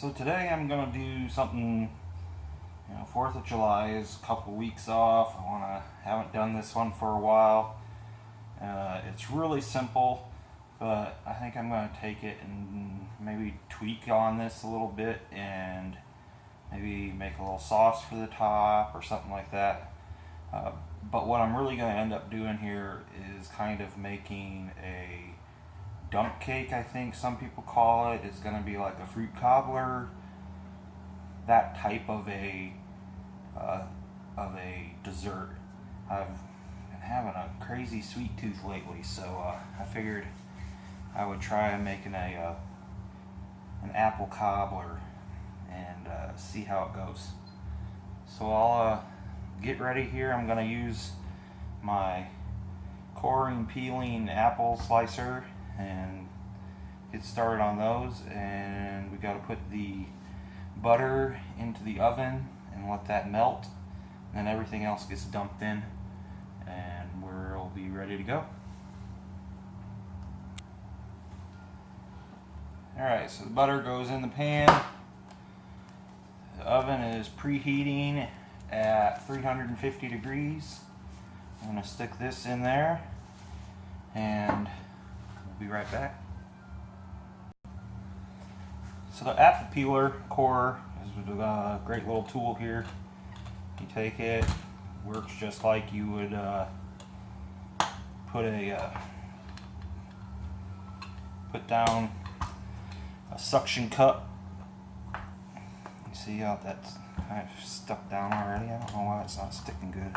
So today I'm gonna do something. 4th of July is a couple weeks off. Haven't done this one for a while. It's really simple, but I think I'm gonna take it and maybe tweak on this a little bit and maybe make a little sauce for the top or something like that. But what I'm really gonna end up doing here is kind of making a dump cake, I think some people call it. It's going to be like a fruit cobbler, that type of a dessert. I've been having a crazy sweet tooth lately, so I figured I would try making an apple cobbler and see how it goes. So I'll get ready here. I'm going to use my coring peeling apple slicer and get started on those. And we got to put the butter into the oven and let that melt, and then everything else gets dumped in and we'll be ready to go. Alright, so the butter goes in the pan. The oven is preheating at 350 degrees. I'm going to stick this in there and we'll be right back. So the apple peeler core is a great little tool here. You take it, works just like you would put down a suction cup. You see how that's kind of stuck down already? I don't know why it's not sticking good.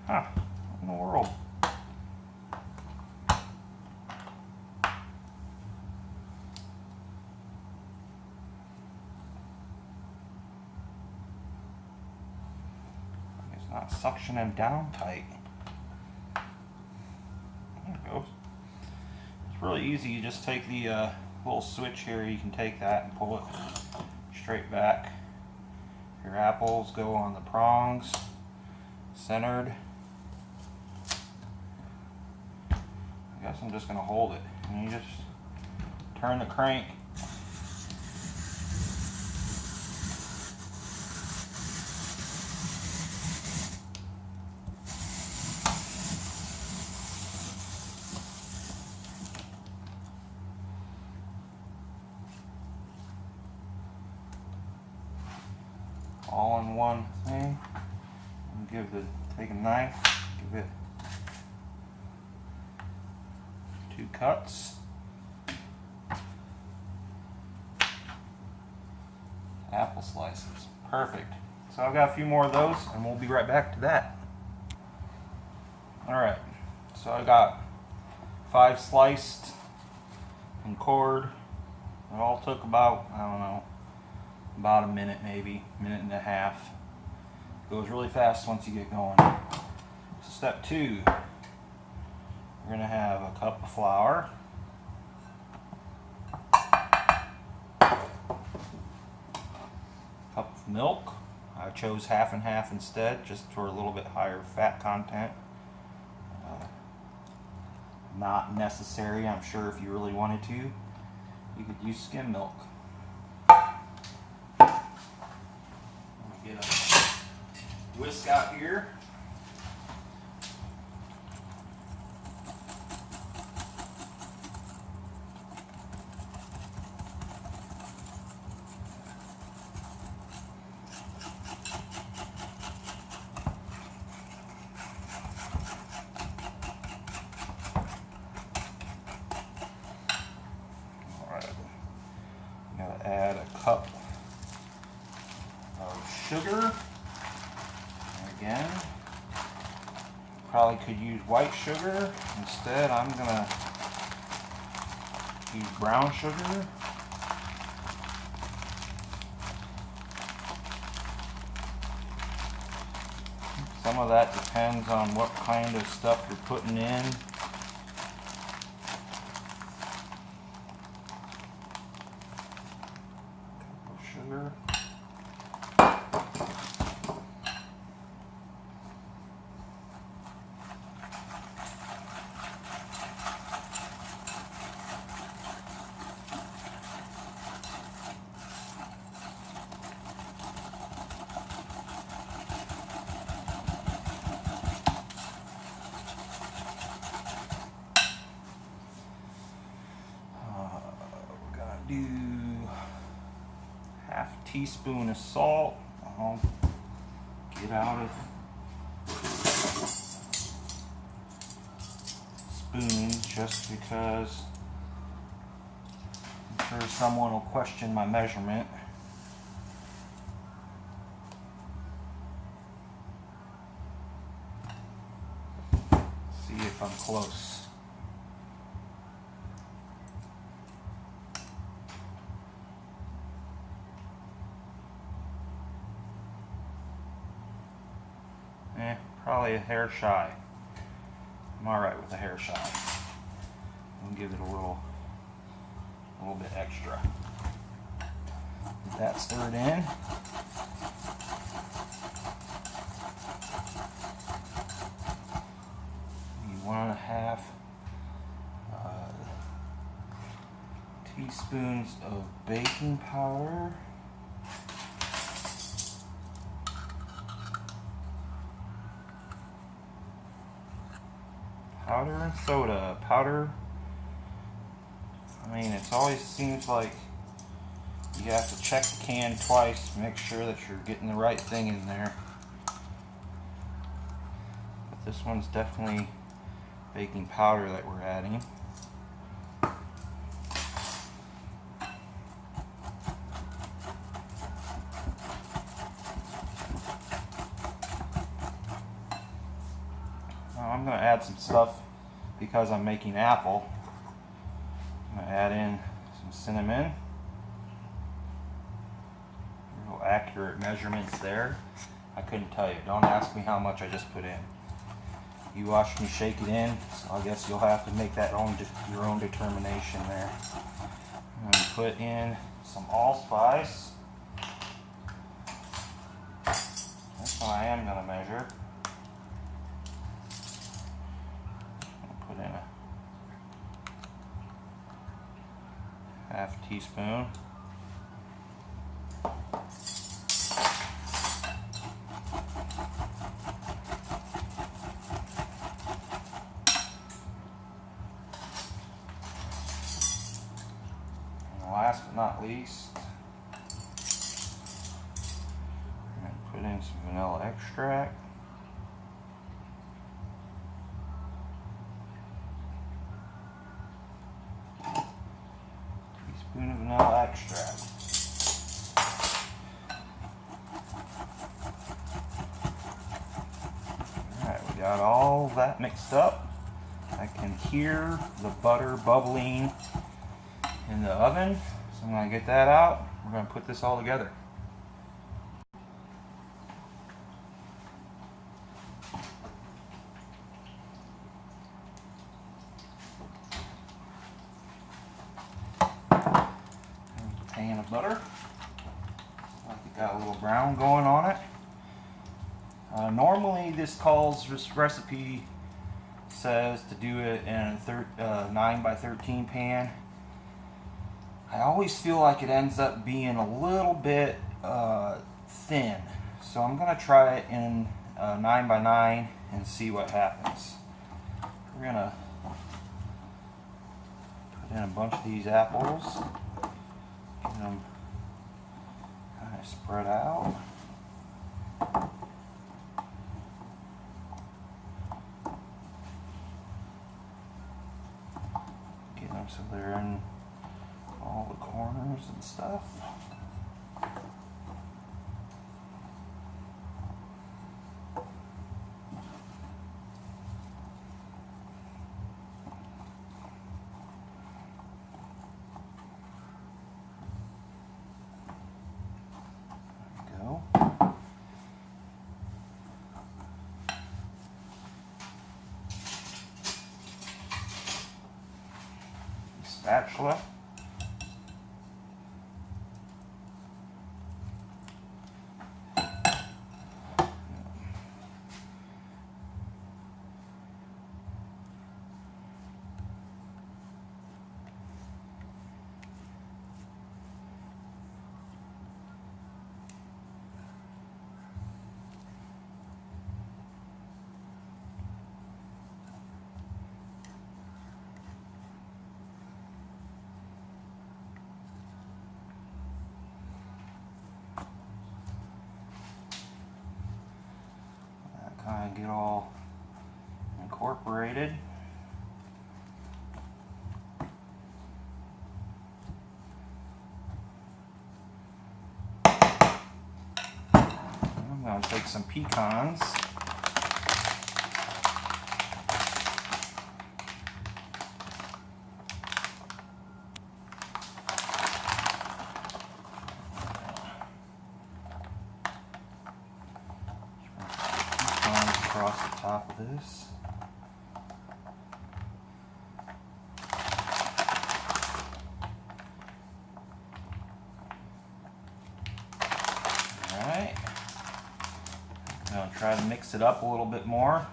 Huh, what in the world? It's not suctioning down tight. There it goes. It's really easy. You just take the little switch here. You can take that and pull it straight back. Your apples go on the prongs, centered. I guess I'm just going to hold it, and you just turn the crank. All in one thing. And take a knife, give it 2 cuts. Apple slices. Perfect. So I've got a few more of those and we'll be right back to that. Alright, so I got 5 sliced and cored. It all took about, I don't know, about a minute, maybe minute and a half. It goes really fast once you get going. So step 2, we're going to have a cup of flour, cup of milk. I chose half and half instead, just for a little bit higher fat content. Not necessary, I'm sure. If you really wanted to, you could use skim milk. Get a whisk out here. Alright, I'm going to add a cup of sugar. Again, probably could use white sugar. Instead, I'm gonna use brown sugar. Some of that depends on what kind of stuff you're putting in. Cup of sugar. teaspoon of salt. I'll get out of spoons just because I'm sure someone will question my measurement. See if I'm close. Probably a hair shy. I'm alright with a hair shy. I'll give it a little bit extra. Get that stirred in. Maybe 1.5 teaspoons of baking powder. Powder and soda. Powder, I mean, it always seems like you have to check the can twice to make sure that you're getting the right thing in there. But this one's definitely baking powder that we're adding. Now I'm going to add some stuff because I'm making apple. I'm going to add in some cinnamon. Real accurate measurements there. I couldn't tell you. Don't ask me how much I just put in. You watched me shake it in, so I guess you'll have to make that your own determination there. I'm going to put in some allspice. This one I am going to measure. Put in a 1/2 teaspoon. And last but not least, I'm going to put in some vanilla extract. Teaspoon of vanilla extract. Alright, we got all that mixed up. I can hear the butter bubbling in the oven, so I'm going to get that out. We're going to put this all together. Pan of butter. Like it got a little brown going on it. Normally this recipe says to do it in a 9 by 13 pan. I always feel like it ends up being a little bit thin, so I'm going to try it in 9 by 9 and see what happens. We're going to put in a bunch of these apples. Get them kind of spread out. Get them so they're in all the corners and stuff. Spatula. get all incorporated. I'm going to take some pecans. Across the top of this. Alright. I'm going to try to mix it up a little bit more.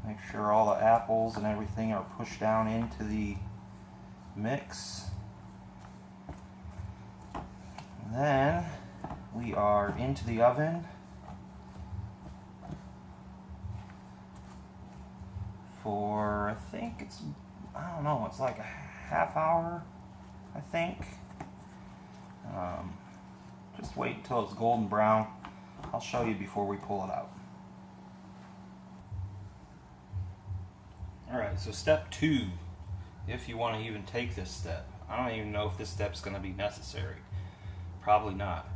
Make sure all the apples and everything are pushed down into the mix. And then we are into the oven for, I think it's, I don't know, it's like a half hour, I think. Just wait until it's golden brown. I'll show you before we pull it out. Alright, so step 2, if you want to even take this step. I don't even know if this step's going to be necessary. Probably not.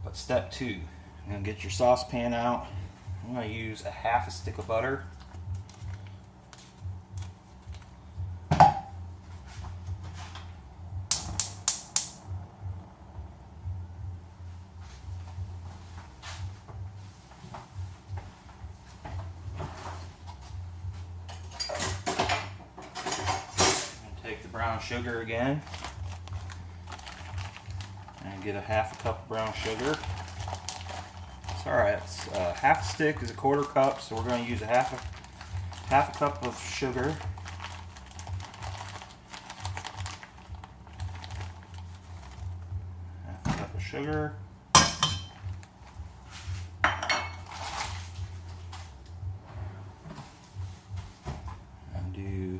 But step 2, you're going to get your saucepan out. I'm going to use a half a stick of butter. Brown sugar again, and get a half a cup of brown sugar. It's alright, it's half a stick is a quarter cup, so we're going to use a half a cup of sugar. Half a cup of sugar. And do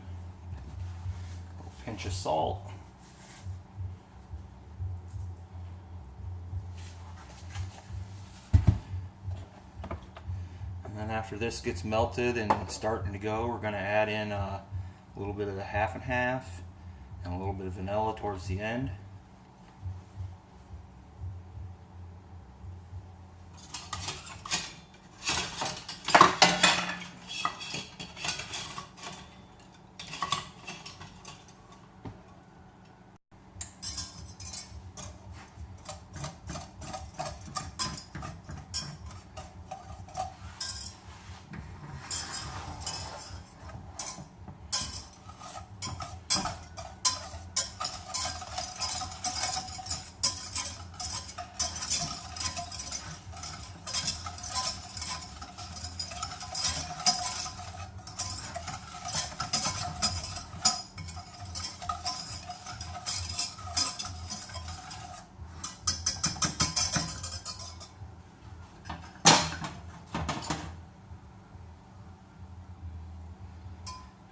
pinch of salt. And then after this gets melted and it's starting to go, we're going to add in a little bit of the half and half and a little bit of vanilla towards the end.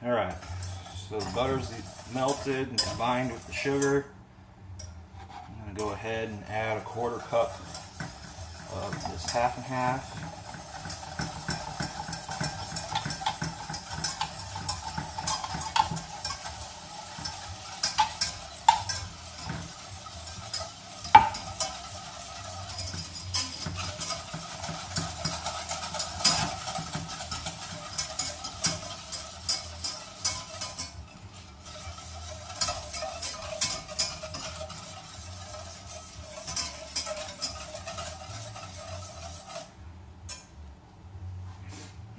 Alright, so the butter's melted and combined with the sugar. I'm going to go ahead and add a quarter cup of this half and half.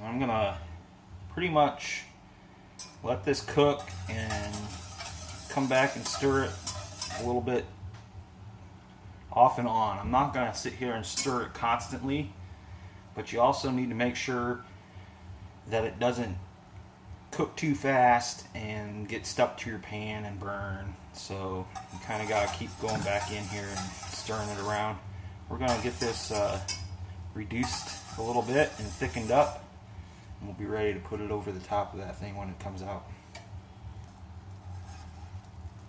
I'm gonna pretty much let this cook and come back and stir it a little bit off and on. I'm not gonna sit here and stir it constantly, but you also need to make sure that it doesn't cook too fast and get stuck to your pan and burn. So you kind of got to keep going back in here and stirring it around. We're going to get this reduced a little bit and thickened up, and we'll be ready to put it over the top of that thing when it comes out.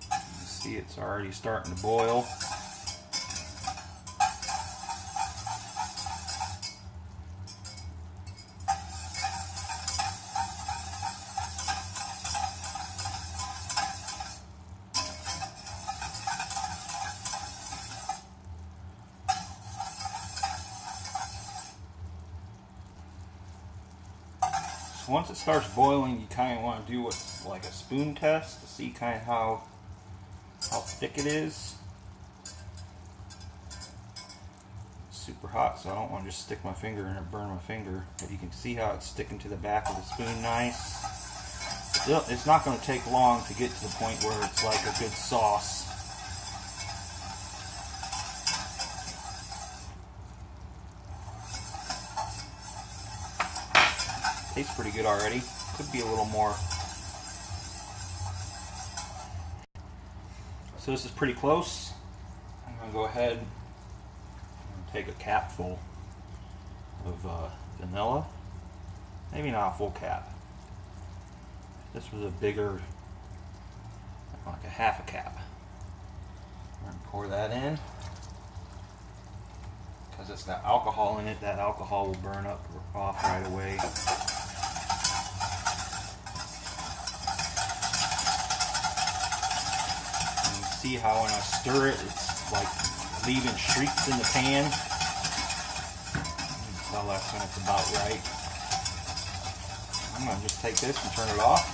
You see it's already starting to boil. once it starts boiling, you kind of want to do what's like a spoon test to see kind of how thick it is. It's super hot, so I don't want to just stick my finger in it and burn my finger. But you can see how it's sticking to the back of the spoon nice. It's not going to take long to get to the point where it's like a good sauce. Tastes pretty good already. Could be a little more. So this is pretty close. I'm going to go ahead and take a capful of vanilla. Maybe not a full cap. This was a bigger, like a half a cap. I'm going to pour that in. Because it's got alcohol in it, that alcohol will burn off right away. See how when I stir it, it's like leaving streaks in the pan. You can tell that's when it's about right. I'm going to just take this and turn it off.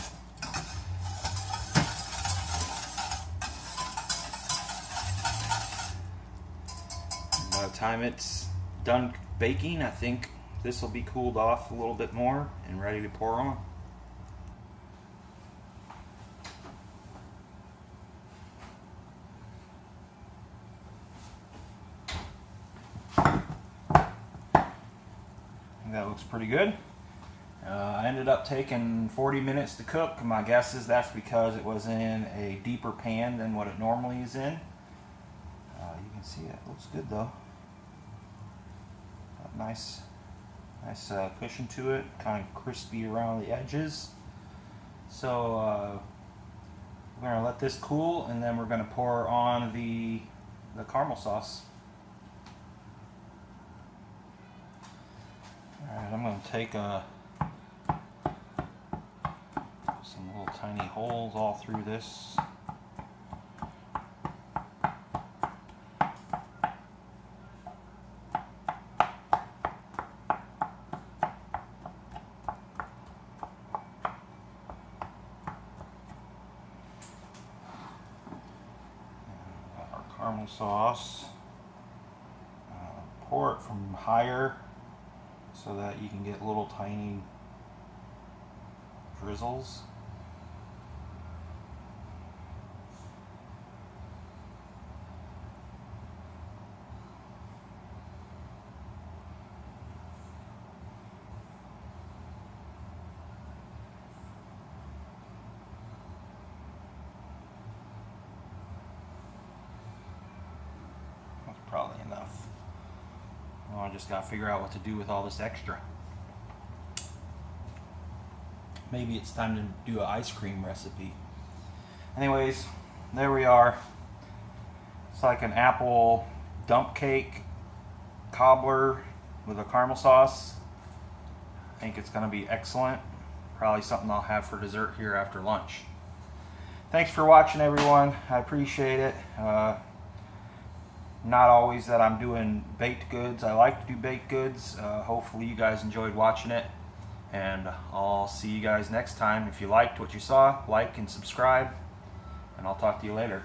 By the time it's done baking, I think this will be cooled off a little bit more and ready to pour on. That looks pretty good. I ended up taking 40 minutes to cook. My guess is that's because it was in a deeper pan than what it normally is in. You can see it looks good though. Nice cushion to it, kind of crispy around the edges. So we're gonna let this cool, and then we're gonna pour on the caramel sauce. Alright, I'm going to take some little tiny holes all through this. Our caramel sauce. Pour it from higher, so that you can get little tiny drizzles. That's probably enough. I just got to figure out what to do with all this extra. Maybe it's time to do an ice cream recipe. Anyways, there we are. It's like an apple dump cake cobbler with a caramel sauce. I think it's going to be excellent. Probably something I'll have for dessert here after lunch. Thanks for watching, everyone. I appreciate it. Not always that I'm doing baked goods. I like to do baked goods. Hopefully you guys enjoyed watching it, and I'll see you guys next time. If you liked what you saw, like and subscribe, and I'll talk to you later.